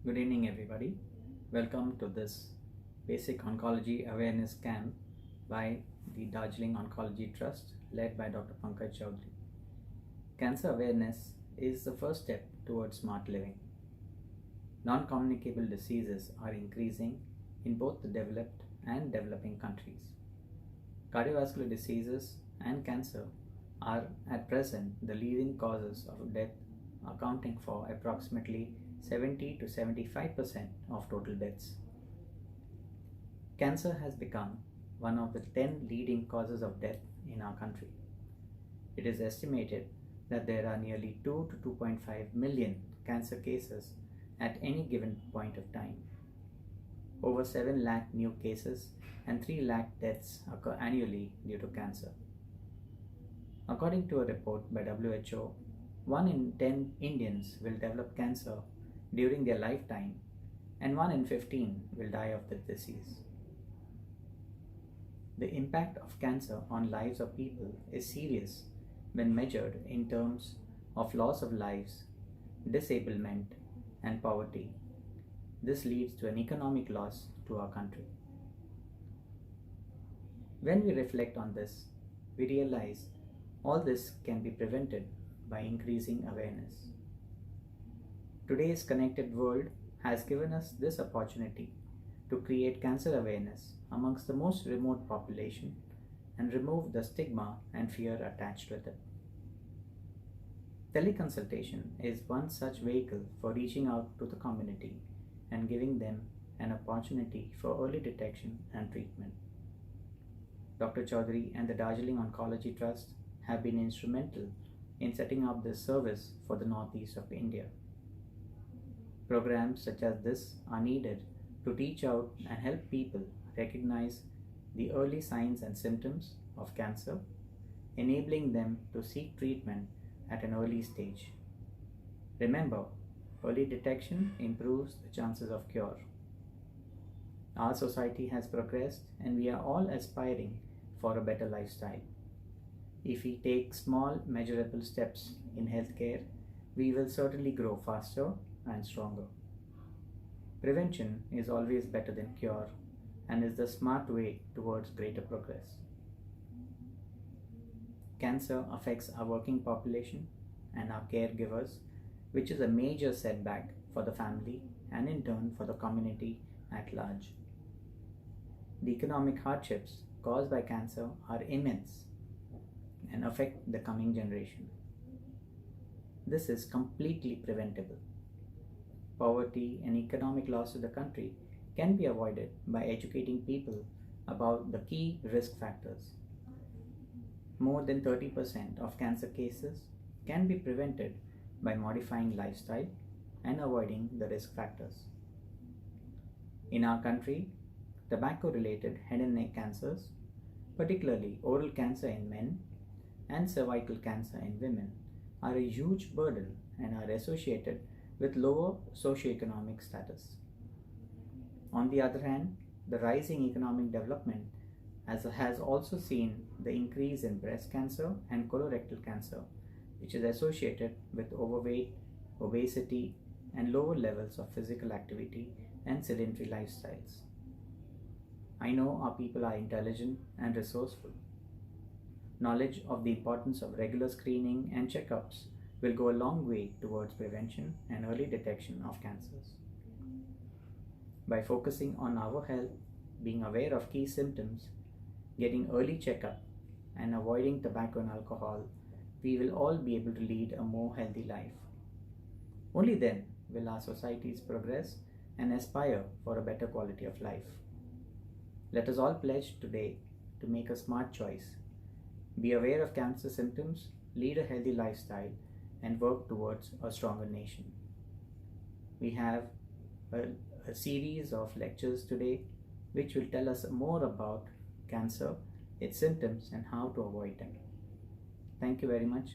Good evening, everybody. Welcome to this basic oncology awareness camp by the Darjeeling Oncology Trust, led by Dr. Pankaj Chaudhary. Cancer awareness is the first step towards smart living. Non communicable diseases are increasing in both the developed and developing countries. Cardiovascular diseases and cancer are at present the leading causes of death, accounting for approximately 70 to 75% of total deaths. Cancer has become one of the 10 leading causes of death in our country. It is estimated that there are nearly 2 to 2.5 million cancer cases at any given point of time. Over 7 lakh new cases and 3 lakh deaths occur annually due to cancer. According to a report by WHO, 1 in 10 Indians will develop cancer during their lifetime, and 1 in 15 will die of the disease. The impact of cancer on lives of people is serious when measured in terms of loss of lives, disablement, and poverty. This leads to an economic loss to our country. When we reflect on this, we realize all this can be prevented by increasing awareness. Today's connected world has given us this opportunity to create cancer awareness amongst the most remote population and remove the stigma and fear attached with it. Teleconsultation is one such vehicle for reaching out to the community and giving them an opportunity for early detection and treatment. Dr. Chaudhary and the Darjeeling Oncology Trust have been instrumental in setting up this service for the northeast of India. Programs such as this are needed to reach out and help people recognize the early signs and symptoms of cancer, enabling them to seek treatment at an early stage. Remember, early detection improves the chances of cure. Our society has progressed and we are all aspiring for a better lifestyle. If we take small, measurable steps in healthcare, we will certainly grow faster and stronger. Prevention is always better than cure and is the smart way towards greater progress. Cancer affects our working population and our caregivers, which is a major setback for the family and in turn for the community at large. The economic hardships caused by cancer are immense and affect the coming generation. This is completely preventable. Poverty and economic loss to the country can be avoided by educating people about the key risk factors. More than 30% of cancer cases can be prevented by modifying lifestyle and avoiding the risk factors. In our country, tobacco-related head and neck cancers, particularly oral cancer in men and cervical cancer in women, are a huge burden and are associated with lower socioeconomic status. On the other hand, the rising economic development has also seen the increase in breast cancer and colorectal cancer, which is associated with overweight, obesity, and lower levels of physical activity and sedentary lifestyles. I know our people are intelligent and resourceful. Knowledge of the importance of regular screening and checkups will go a long way towards prevention and early detection of cancers. By focusing on our health, being aware of key symptoms, getting early checkup, and avoiding tobacco and alcohol, we will all be able to lead a more healthy life. Only then will our societies progress and aspire for a better quality of life. Let us all pledge today to make a smart choice. Be aware of cancer symptoms, lead a healthy lifestyle, and work towards a stronger nation. We have a series of lectures today which will tell us more about cancer, its symptoms, and how to avoid them. Thank you very much.